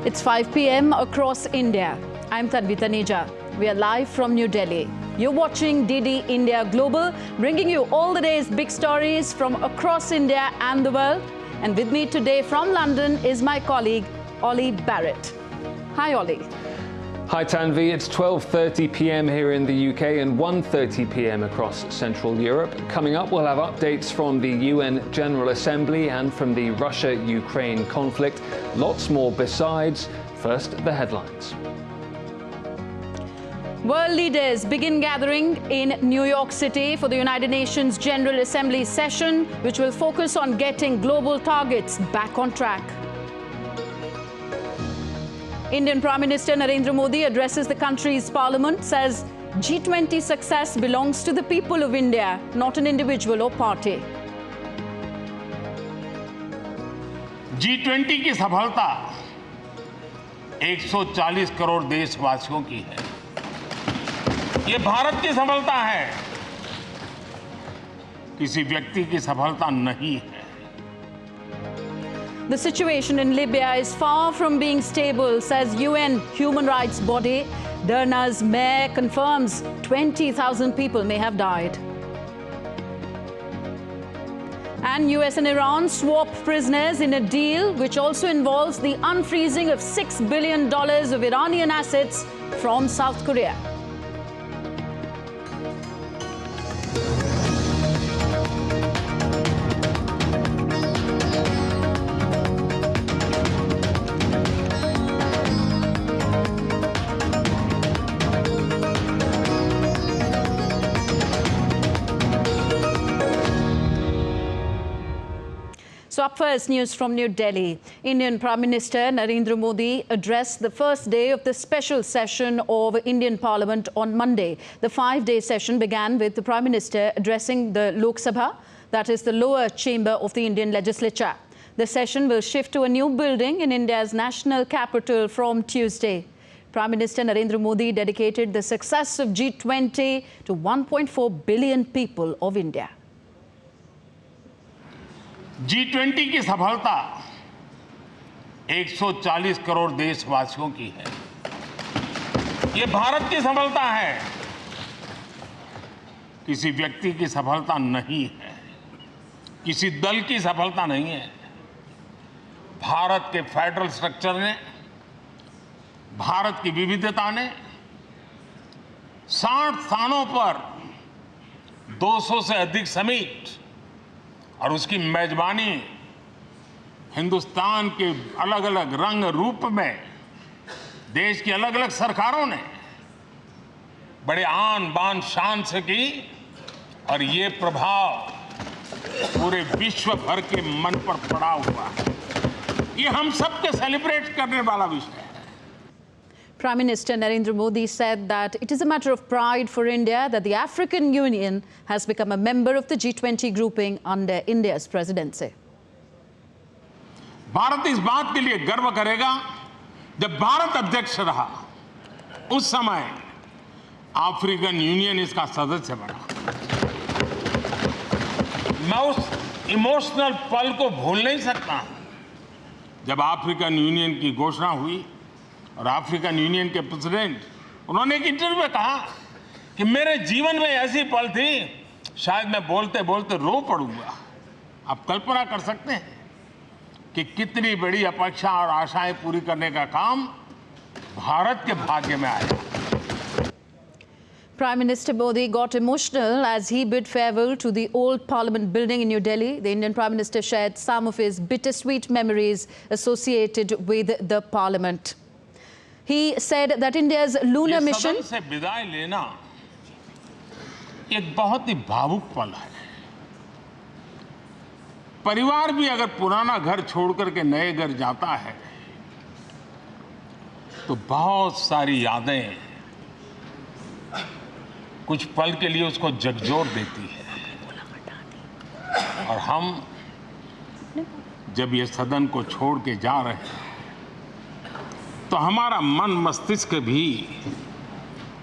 It's 5 p.m. across India. I'm Tanvi Taneja. We are live from New Delhi. You're watching DD India Global, bringing you all the day's big stories from across India and the world. And with me today from London is my colleague, Ollie Barrett. Hi, Ollie. Hi Tanvi, it's 12:30 p.m. here in the UK and 1:30 p.m. across Central Europe. Coming up, we'll have updates from the UN General Assembly and from the Russia-Ukraine conflict. Lots more besides. First, the headlines. World leaders begin gathering in New York City for the United Nations General Assembly session, which will focus on getting global targets back on track. Indian Prime Minister Narendra Modi addresses the country's parliament, says G20 success belongs to the people of India, not an individual or party. G20 की सफलता 140 करोड़ देशवासियों की है। ये भारत की सफलता है, किसी व्यक्ति की सफलता नहीं है। The situation in Libya is far from being stable, says UN human rights body. Derna's mayor confirms 20,000 people may have died. And US and Iran swap prisoners in a deal which also involves the unfreezing of $6 billion of Iranian assets from South Korea. So up first, news from New Delhi. Indian Prime Minister Narendra Modi addressed the first day of the special session of Indian Parliament on Monday. The 5-day session began with the Prime Minister addressing the Lok Sabha, that is the lower chamber of the Indian legislature. The session will shift to a new building in India's national capital from Tuesday. Prime Minister Narendra Modi dedicated the success of G20 to 1.4 billion people of India. G20 की सफलता 140 करोड़ देशवासियों की है। ये भारत की सफलता है, किसी व्यक्ति की सफलता नहीं है, किसी दल की सफलता नहीं है। भारत के फेडरल स्ट्रक्चर ने, भारत की विविधता ने 60 स्थानों पर 200 से अधिक समिट और उसकी मेजबानी हिंदुस्तान के अलग अलग रंग रूप में देश की अलग अलग सरकारों ने बड़े आन बान शान से की और ये प्रभाव पूरे विश्व भर के मन पर पड़ा हुआ है। ये हम सबके सेलिब्रेट करने वाला विषय है। Prime Minister Narendra Modi said that it is a matter of pride for India that the African Union has become a member of the G20 grouping under India's presidency. Bharat इस बात के लिए गर्व करेगा, जब भारत अध्यक्ष रहा उस समय अफ्रीकन यूनियन इसका सदस्य बना। मैं उस इमोशनल पल को भूल नहीं सकता जब अफ्रीकन यूनियन की घोषणा हुई और अफ्रीकन यूनियन के प्रेसिडेंट उन्होंने एक इंटरव्यू में कहा कि मेरे जीवन में ऐसी पल थी शायद मैं बोलते बोलते रो पड़ूंगा। आप कल्पना कर सकते हैं कि कितनी बड़ी अपेक्षा और आशाएं पूरी करने का काम भारत के भाग्य में आया। Prime Minister Modi got emotional as he bid farewell to the old Parliament building in New Delhi. The Indian Prime Minister shared some of his bittersweet memories associated with the Parliament. He said that India's lunar mission सदन से विदाई लेना एक बहुत ही भावुक पल है। परिवार भी अगर पुराना घर छोड़कर के नए घर जाता है तो बहुत सारी यादें कुछ पल के लिए उसको झकझोर देती है। और हम जब ये सदन को छोड़ के जा रहे हैं तो हमारा मन मस्तिष्क भी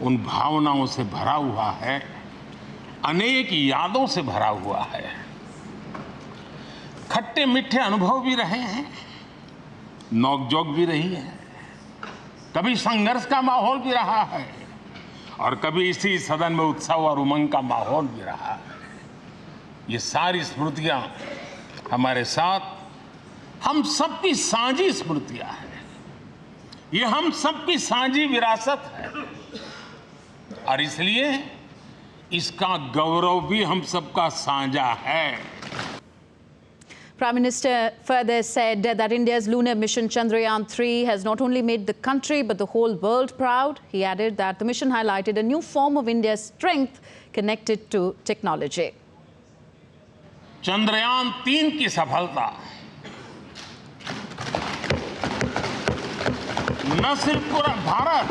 उन भावनाओं से भरा हुआ है, अनेक यादों से भरा हुआ है। खट्टे मीठे अनुभव भी रहे हैं, नोकझोंक भी रही है। कभी संघर्ष का माहौल भी रहा है और कभी इसी सदन में उत्सव और उमंग का माहौल भी रहा है। ये सारी स्मृतियां हमारे साथ हम सबकी साझी स्मृतियां हैं, ये हम सबकी साझी विरासत है और इसलिए इसका गौरव भी हम सबका साझा है। Prime Minister further said that India's lunar mission Chandrayaan-3 has not only made the country but the whole world proud. He added that the mission highlighted a new form of India's strength connected to technology. Chandrayaan-3 की सफलता न सिर्फ पूरा भारत,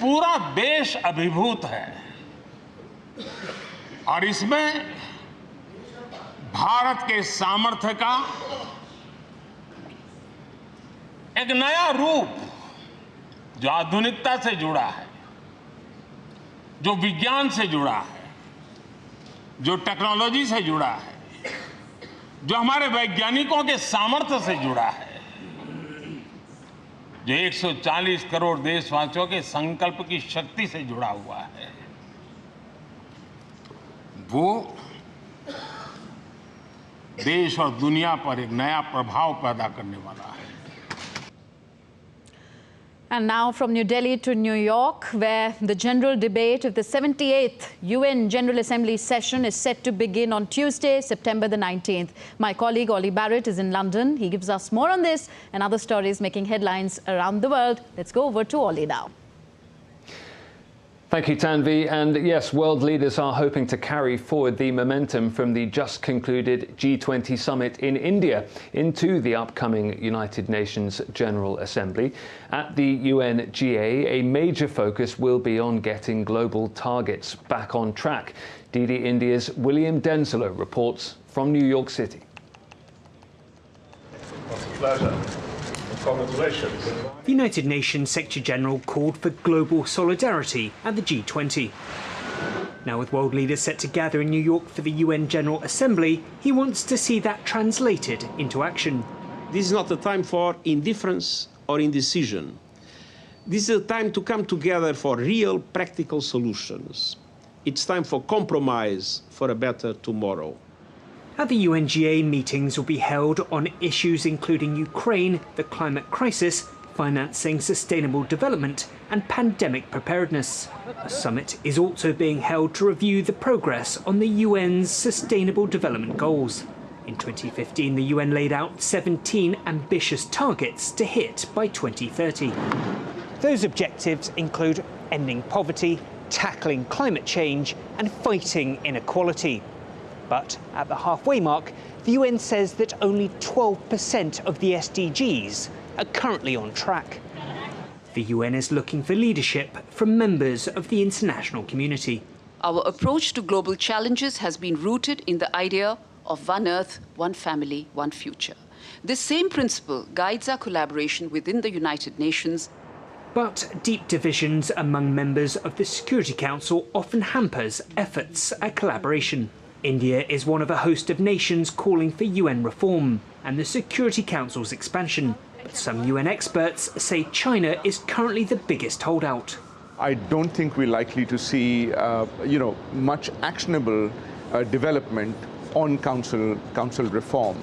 पूरा देश अभिभूत है और इसमें भारत के सामर्थ्य का एक नया रूप जो आधुनिकता से जुड़ा है, जो विज्ञान से जुड़ा है, जो टेक्नोलॉजी से जुड़ा है, जो हमारे वैज्ञानिकों के सामर्थ्य से जुड़ा है, जो 140 करोड़ देशवासियों के संकल्प की शक्ति से जुड़ा हुआ है, वो देश और दुनिया पर एक नया प्रभाव पैदा करने वाला है। And now from New Delhi to New York, where the general debate of the 78th UN General Assembly session is set to begin on Tuesday, September the 19th. My colleague Ollie Barrett is in London. He gives us more on this and other stories making headlines around the world. Let's go over to Ollie now. Thank you, Tanvi. And yes, world leaders are hoping to carry forward the momentum from the just concluded G20 summit in India into the upcoming United Nations General Assembly. At the UNGA, a major focus will be on getting global targets back on track. DD India's William Denslow reports from New York City. It's a pleasure. Congratulations. The United Nations Secretary-General called for global solidarity at the G20. Now, with world leaders set to gather in New York for the UN General Assembly, he wants to see that translated into action. This is not a time for indifference or indecision. This is a time to come together for real practical solutions. It's time for compromise for a better tomorrow. At the UNGA, meetings will be held on issues including Ukraine, the climate crisis, financing sustainable development and pandemic preparedness. A summit is also being held to review the progress on the UN's Sustainable Development Goals. In 2015, the UN laid out 17 ambitious targets to hit by 2030. Those objectives include ending poverty, tackling climate change and fighting inequality. But at the halfway mark, the UN says that only 12% of the SDGs are currently on track. The UN is looking for leadership from members of the international community. Our approach to global challenges has been rooted in the idea of one Earth, one family, one future. This same principle guides our collaboration within the United Nations. But deep divisions among members of the Security Council often hampers efforts at collaboration. India is one of a host of nations calling for UN reform and the Security Council's expansion. But some UN experts say China is currently the biggest holdout. I don't think we're likely to see, much actionable development on council reform.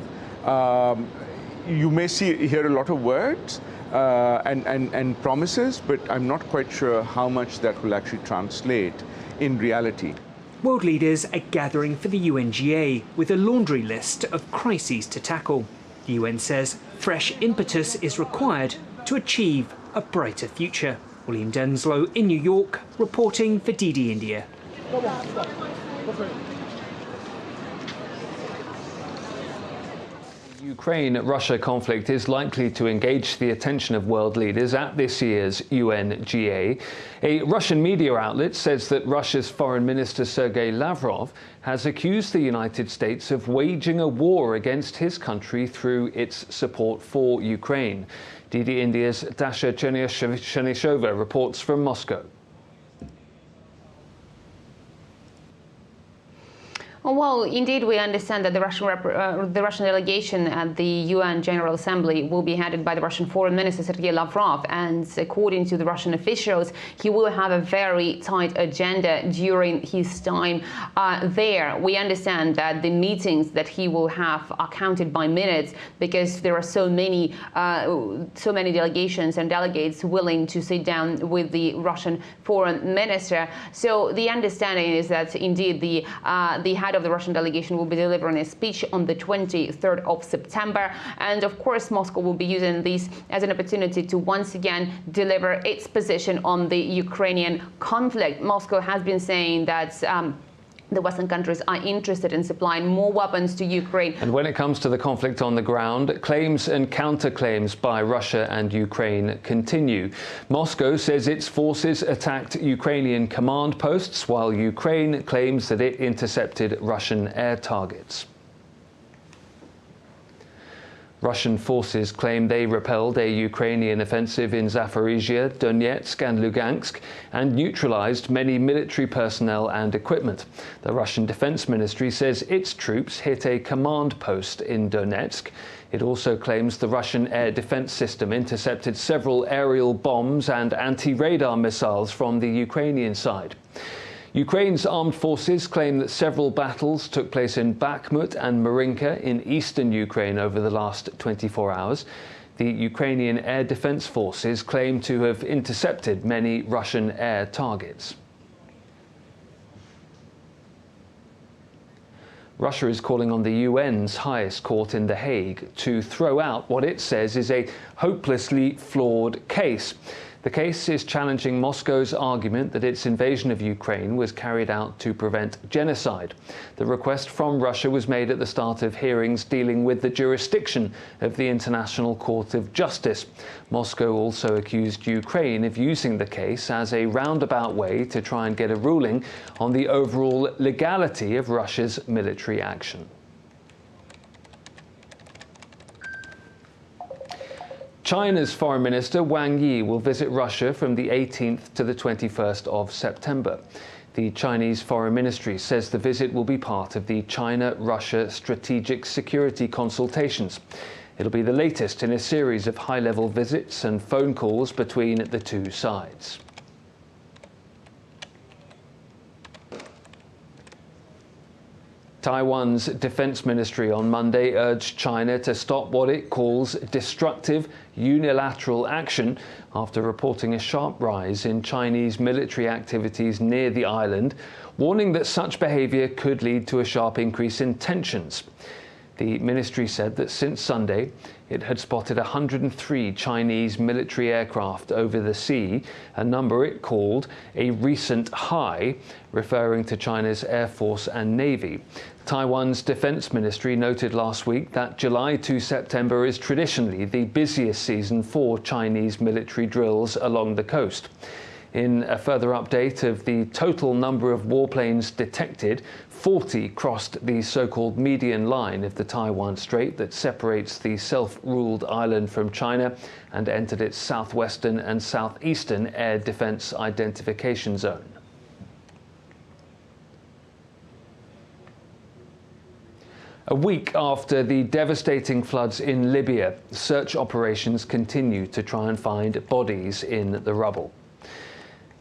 You may hear a lot of words and promises, but I'm not quite sure how much that will actually translate in reality. World leaders are gathering for the UNGA with a laundry list of crises to tackle. The UN says fresh impetus is required to achieve a brighter future. William Denslow in New York, reporting for DD India. The Ukraine-Russia conflict is likely to engage the attention of world leaders at this year's UNGA. A Russian media outlet says that Russia's Foreign Minister Sergei Lavrov has accused the United States of waging a war against his country through its support for Ukraine. DD India's Dasha Chernyshyova reports from Moscow. Well, indeed, we understand that the Russian delegation at the UN General Assembly will be headed by the Russian Foreign Minister Sergei Lavrov, and according to the Russian officials, he will have a very tight agenda during his time there. We understand that the meetings that he will have are counted by minutes because there are so many delegations and delegates willing to sit down with the Russian Foreign Minister. So the understanding is that indeed the head of the Russian delegation will be delivering a speech on the 23rd of September. And of course, Moscow will be using this as an opportunity to once again deliver its position on the Ukrainian conflict. Moscow has been saying that the Western countries are interested in supplying more weapons to Ukraine. And when it comes to the conflict on the ground, claims and counterclaims by Russia and Ukraine continue. Moscow says its forces attacked Ukrainian command posts, while Ukraine claims that it intercepted Russian air targets. Russian forces claim they repelled a Ukrainian offensive in Zaporizhia, Donetsk and Lugansk and neutralized many military personnel and equipment. The Russian Defense Ministry says its troops hit a command post in Donetsk. It also claims the Russian air defense system intercepted several aerial bombs and anti-radar missiles from the Ukrainian side. Ukraine's armed forces claim that several battles took place in Bakhmut and Marinka in eastern Ukraine over the last 24 hours. The Ukrainian Air Defense Forces claim to have intercepted many Russian air targets. Russia is calling on the UN's highest court in The Hague to throw out what it says is a hopelessly flawed case. The case is challenging Moscow's argument that its invasion of Ukraine was carried out to prevent genocide. The request from Russia was made at the start of hearings dealing with the jurisdiction of the International Court of Justice. Moscow also accused Ukraine of using the case as a roundabout way to try and get a ruling on the overall legality of Russia's military action. China's Foreign Minister Wang Yi will visit Russia from the 18th to the 21st of September. The Chinese Foreign Ministry says the visit will be part of the China-Russia strategic security consultations. It'll be the latest in a series of high-level visits and phone calls between the two sides. Taiwan's defense ministry on Monday urged China to stop what it calls destructive unilateral action after reporting a sharp rise in Chinese military activities near the island, warning that such behavior could lead to a sharp increase in tensions. The ministry said that since Sunday, it had spotted 103 Chinese military aircraft over the sea, a number it called a recent high, referring to China's Air Force and Navy. Taiwan's defense ministry noted last week that July to September is traditionally the busiest season for Chinese military drills along the coast. In a further update of the total number of warplanes detected, 40 crossed the so-called median line of the Taiwan Strait that separates the self-ruled island from China and entered its southwestern and southeastern air defense identification zone. A week after the devastating floods in Libya, search operations continue to try and find bodies in the rubble.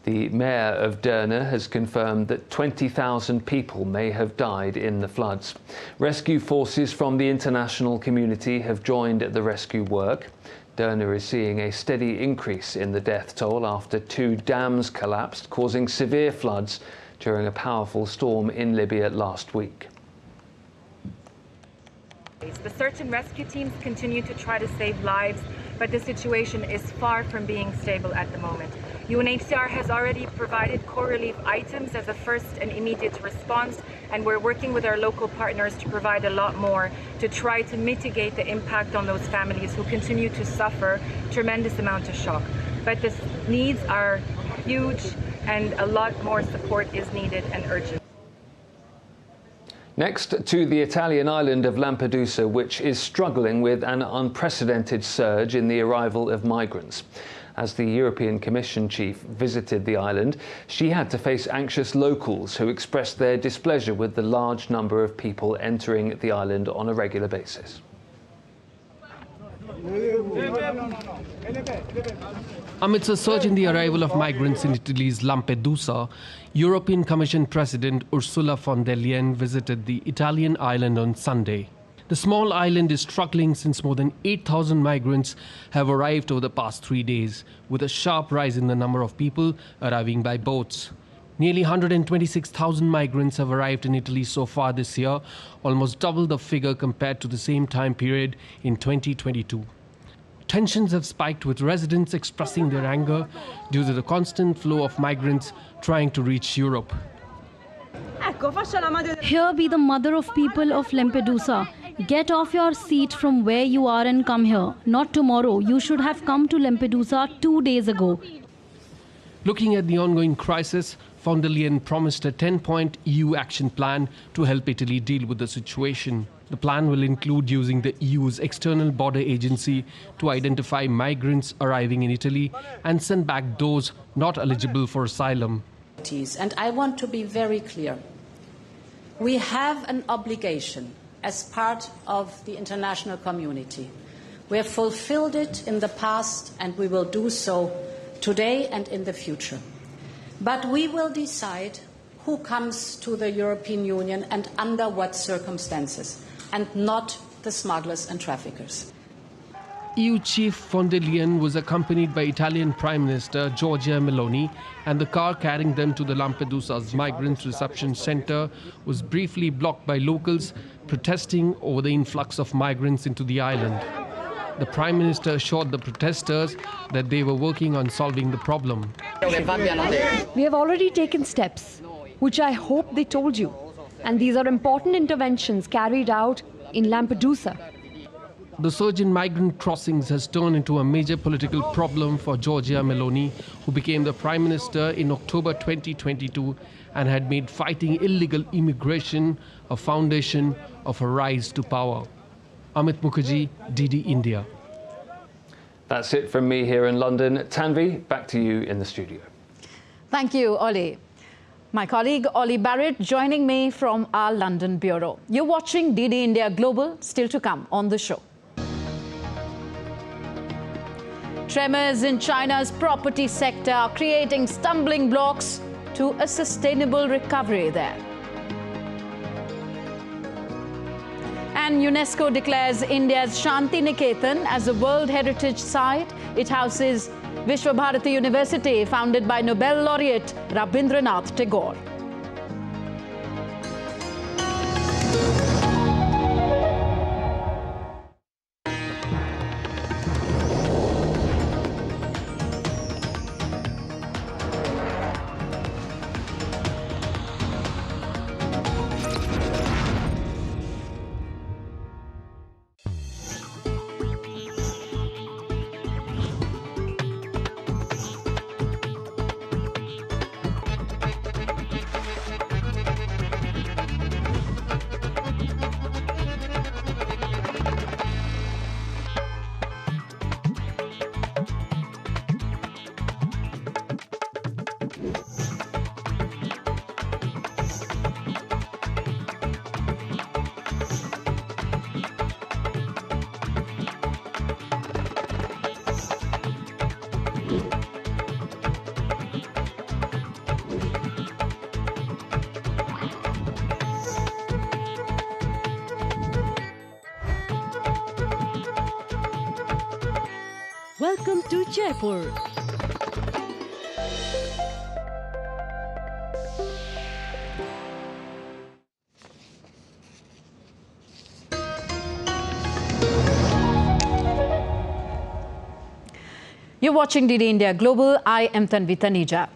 The mayor of Derna has confirmed that 20,000 people may have died in the floods. Rescue forces from the international community have joined the rescue work. Derna is seeing a steady increase in the death toll after 2 dams collapsed, causing severe floods during a powerful storm in Libya last week. The search and rescue teams continue to try to save lives, but the situation is far from being stable at the moment. UNHCR has already provided core relief items as a first and immediate response, and we're working with our local partners to provide a lot more to try to mitigate the impact on those families who continue to suffer tremendous amount of shock. But the needs are huge and a lot more support is needed and urgent. Next to the Italian island of Lampedusa, which is struggling with an unprecedented surge in the arrival of migrants. As the European Commission chief visited the island, she had to face anxious locals who expressed their displeasure with the large number of people entering the island on a regular basis. Amidst a surge in the arrival of migrants in Italy's Lampedusa, European Commission President Ursula von der Leyen visited the Italian island on Sunday. The small island is struggling since more than 8,000 migrants have arrived over the past 3 days, with a sharp rise in the number of people arriving by boats. Nearly 126,000 migrants have arrived in Italy so far this year, almost double the figure compared to the same time period in 2022. Tensions have spiked, with residents expressing their anger due to the constant flow of migrants trying to reach Europe. Here be the mother of people of Lampedusa. Get off your seat from where you are and come here. Not tomorrow. You should have come to Lampedusa 2 days ago. Looking at the ongoing crisis, von der Leyen promised a 10-point EU action plan to help Italy deal with the situation. The plan will include using the EU's external border agency to identify migrants arriving in Italy and send back those not eligible for asylum. And I want to be very clear. We have an obligation as part of the international community. We have fulfilled it in the past and we will do so today and in the future. But we will decide who comes to the European Union and under what circumstances, and not the smugglers and traffickers. EU Chief von der Leyen was accompanied by Italian Prime Minister Giorgia Meloni, and the car carrying them to the Lampedusa's Migrants Reception Centre was briefly blocked by locals protesting over the influx of migrants into the island. The Prime Minister assured the protesters that they were working on solving the problem. We have already taken steps, which I hope they told you, and these are important interventions carried out in Lampedusa. The surge in migrant crossings has turned into a major political problem for Giorgia Meloni, who became the Prime Minister in October 2022 and had made fighting illegal immigration a foundation of her rise to power. Amit Mukherjee, DD India. That's it from me here in London. Tanvi, back to you in the studio. Thank you, Ollie. My colleague Ollie Barrett joining me from our London bureau. You're watching DD India Global, still to come on the show. Tremors in China's property sector are creating stumbling blocks to a sustainable recovery there. And UNESCO declares India's Shantiniketan as a World Heritage Site. It houses Vishwabharati University, founded by Nobel laureate Rabindranath Tagore. Welcome to Jaipur. You're watching DD India Global. I am Tanvi Taneja.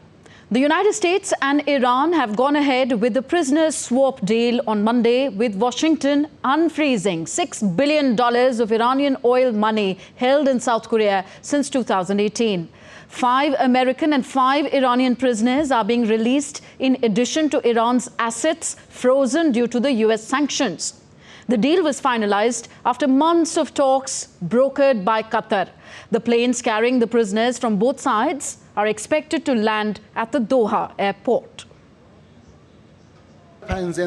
The United States and Iran have gone ahead with the prisoner swap deal on Monday, with Washington unfreezing $6 billion of Iranian oil money held in South Korea since 2018. 5 American and 5 Iranian prisoners are being released in addition to Iran's assets frozen due to the US sanctions. The deal was finalized after months of talks brokered by Qatar. The planes carrying the prisoners from both sides are expected to land at the Doha airport. 5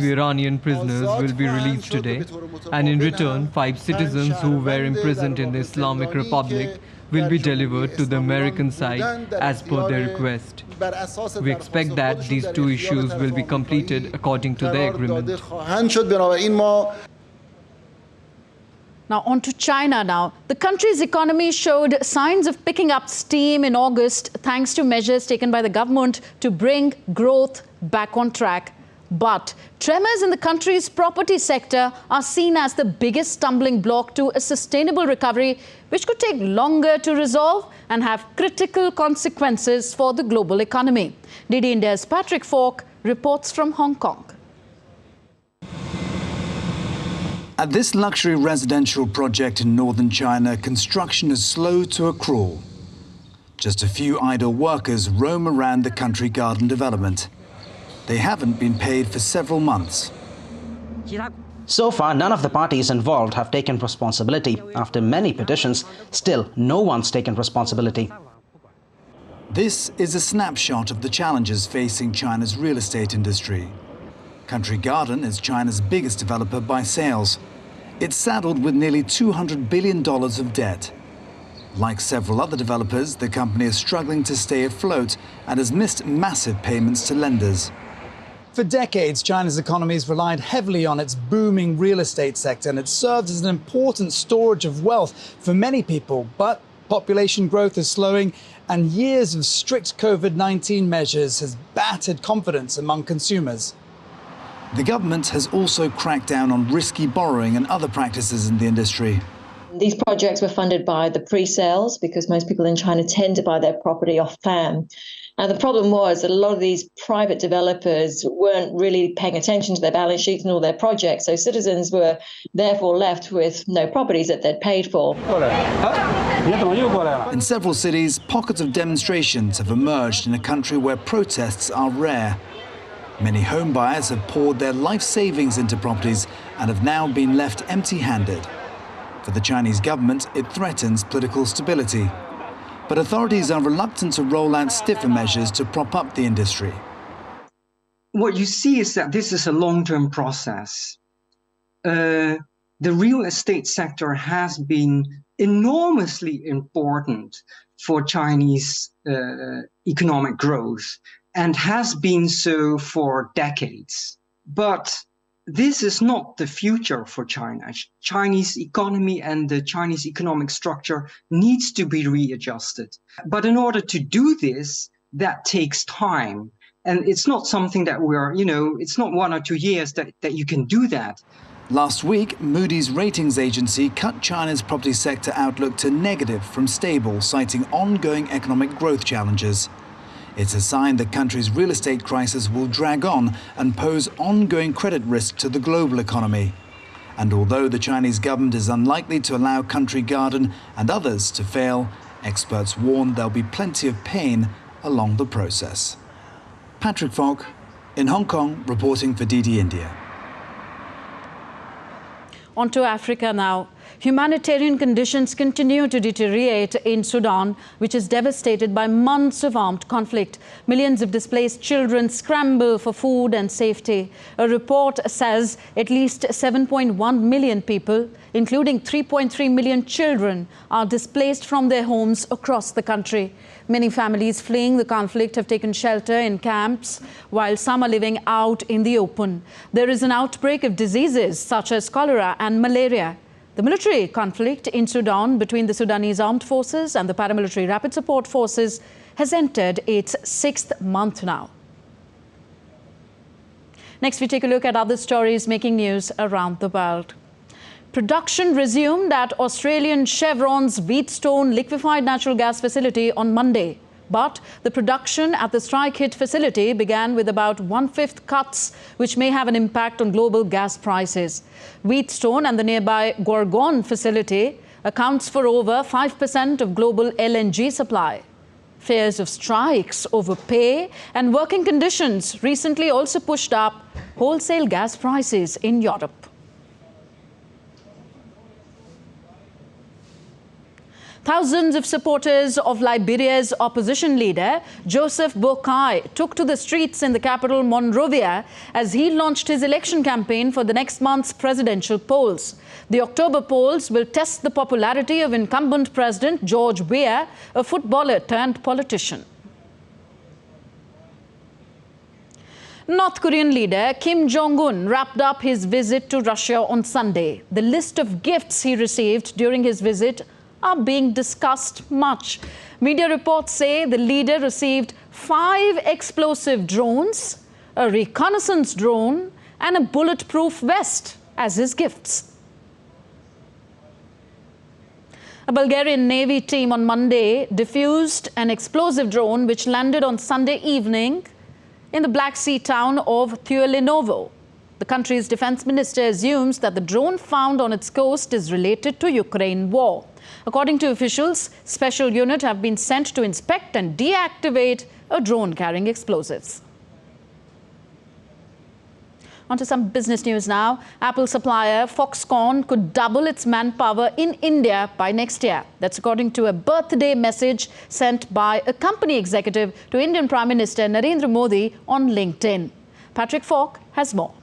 Iranian prisoners will be released today, and in return, 5 citizens who were imprisoned in the Islamic Republic will be delivered to the American side as per their request. We expect that these 2 issues will be completed according to the agreement. Now on to China now. The country's economy showed signs of picking up steam in August thanks to measures taken by the government to bring growth back on track. But tremors in the country's property sector are seen as the biggest stumbling block to a sustainable recovery, which could take longer to resolve and have critical consequences for the global economy. DD India's Patrick Falk reports from Hong Kong. At this luxury residential project in northern China, construction is slow to a crawl. Just a few idle workers roam around the country garden development. They haven't been paid for several months. So far, none of the parties involved have taken responsibility. After many petitions, still no one's taken responsibility. This is a snapshot of the challenges facing China's real estate industry. Country Garden is China's biggest developer by sales. It's saddled with nearly $200 billion of debt. Like several other developers, the company is struggling to stay afloat and has missed massive payments to lenders. For decades, China's economy has relied heavily on its booming real estate sector, and it serves as an important storage of wealth for many people. But population growth is slowing, and years of strict COVID-19 measures has battered confidence among consumers. The government has also cracked down on risky borrowing and other practices in the industry. These projects were funded by the pre-sales because most people in China tend to buy their property off plan. And the problem was that a lot of these private developers weren't really paying attention to their balance sheets and all their projects. So citizens were therefore left with no properties that they'd paid for. In several cities, pockets of demonstrations have emerged in a country where protests are rare. Many home buyers have poured their life savings into properties and have now been left empty-handed. For the Chinese government, it threatens political stability. But authorities are reluctant to roll out stiffer measures to prop up the industry. What you see is that this is a long-term process. The real estate sector has been enormously important for Chinese economic growth, and has been so for decades. But this is not the future for China. Chinese economy and the Chinese economic structure needs to be readjusted. But in order to do this, that takes time. And it's not something that it's not 1 or 2 years that you can do that. Last week, Moody's ratings agency cut China's property sector outlook to negative from stable, citing ongoing economic growth challenges. It's a sign the country's real estate crisis will drag on and pose ongoing credit risk to the global economy. And although the Chinese government is unlikely to allow Country Garden and others to fail, experts warn there'll be plenty of pain along the process. Patrick Falk in Hong Kong, reporting for DD India. On to Africa now. Humanitarian conditions continue to deteriorate in Sudan, which is devastated by months of armed conflict. Millions of displaced children scramble for food and safety. A report says at least 7.1 million people, including 3.3 million children, are displaced from their homes across the country. Many families fleeing the conflict have taken shelter in camps, while some are living out in the open. There is an outbreak of diseases such as cholera and malaria. The military conflict in Sudan between the Sudanese armed forces and the paramilitary rapid support forces has entered its 6th month now. Next, we take a look at other stories making news around the world. Production resumed at Australian Chevron's Wheatstone liquefied natural gas facility on Monday. But the production at the strike-hit facility began with about 1/5 cuts, which may have an impact on global gas prices. Wheatstone and the nearby Gorgon facility accounts for over 5% of global LNG supply. Fears of strikes over pay and working conditions recently also pushed up wholesale gas prices in Europe. Thousands of supporters of Liberia's opposition leader, Joseph Boakai, took to the streets in the capital Monrovia as he launched his election campaign for the next month's presidential polls. The October polls will test the popularity of incumbent President George Weah, a footballer turned politician. North Korean leader Kim Jong-un wrapped up his visit to Russia on Sunday. The list of gifts he received during his visit are being discussed much. Media reports say the leader received 5 explosive drones, a reconnaissance drone, and a bulletproof vest as his gifts. A Bulgarian Navy team on Monday defused an explosive drone which landed on Sunday evening in the Black Sea town of Theolinovo. The country's defense minister assumes that the drone found on its coast is related to Ukraine war. According to officials, special units have been sent to inspect and deactivate a drone carrying explosives. On to some business news now. Apple supplier Foxconn could double its manpower in India by next year. That's according to a birthday message sent by a company executive to Indian Prime Minister Narendra Modi on LinkedIn. Patrick Falk has more.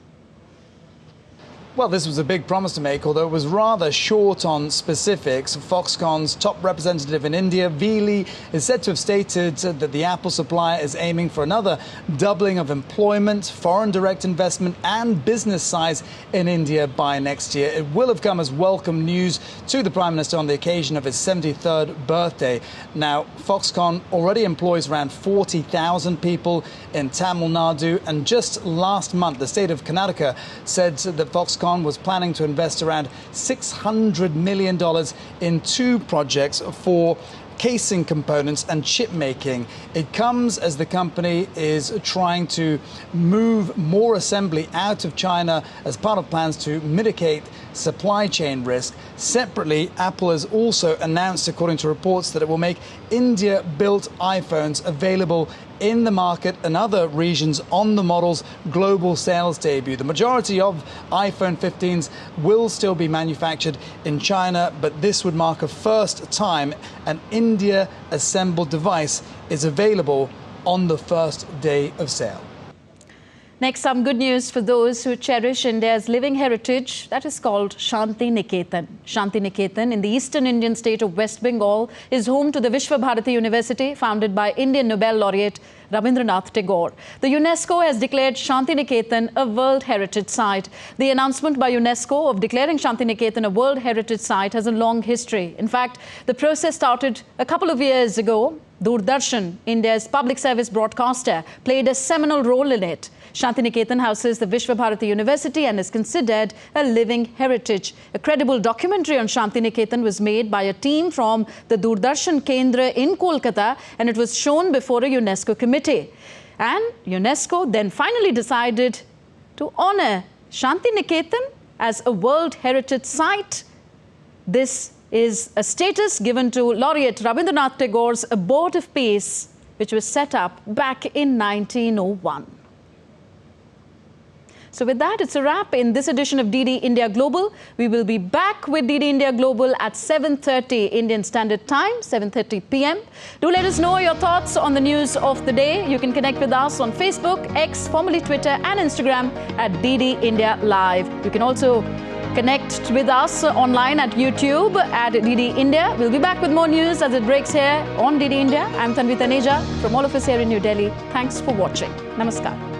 Well, this was a big promise to make, although it was rather short on specifics. Foxconn's top representative in India, Veely, is said to have stated that the Apple supplier is aiming for another doubling of employment, foreign direct investment and business size in India by next year. It will have come as welcome news to the Prime Minister on the occasion of his 73rd birthday. Now, Foxconn already employs around 40,000 people in Tamil Nadu, and just last month, the state of Karnataka said that Foxconn was planning to invest around $600 million in 2 projects for casing components and chip making. It comes as the company is trying to move more assembly out of China as part of plans to mitigate supply chain risk. Separately, Apple has also announced, according to reports, that it will make India-built iPhones available in the market and other regions on the model's global sales debut. The majority of iPhone 15s will still be manufactured in China, but this would mark a first time an India-assembled device is available on the first day of sale. Next, some good news for those who cherish India's living heritage that is called Shantiniketan. Shantiniketan in the eastern Indian state of West Bengal is home to the Vishwabharati University, founded by Indian Nobel laureate Rabindranath Tagore. The UNESCO has declared Shantiniketan a World Heritage Site. The announcement by UNESCO of declaring Shantiniketan a World Heritage Site has a long history. In fact, the process started a couple of years ago. Doordarshan, India's public service broadcaster, played a seminal role in it. Shantiniketan houses the Vishwabharati University and is considered a living heritage. A credible documentary on Shantiniketan was made by a team from the Doordarshan Kendra in Kolkata, and it was shown before a UNESCO committee. And UNESCO then finally decided to honor Shantiniketan as a World Heritage Site. This is a status given to laureate Rabindranath Tagore's Abode of Peace, which was set up back in 1901. So with that, it's a wrap in this edition of DD India Global. We will be back with DD India Global at 7:30 Indian Standard Time, 7:30 p.m. Do let us know your thoughts on the news of the day. You can connect with us on Facebook, X, formerly Twitter, and Instagram at DD India Live. You can also connect with us online at YouTube at DD India. We'll be back with more news as it breaks here on DD India. I'm Tanvi Taneja from all of us here in New Delhi. Thanks for watching. Namaskar.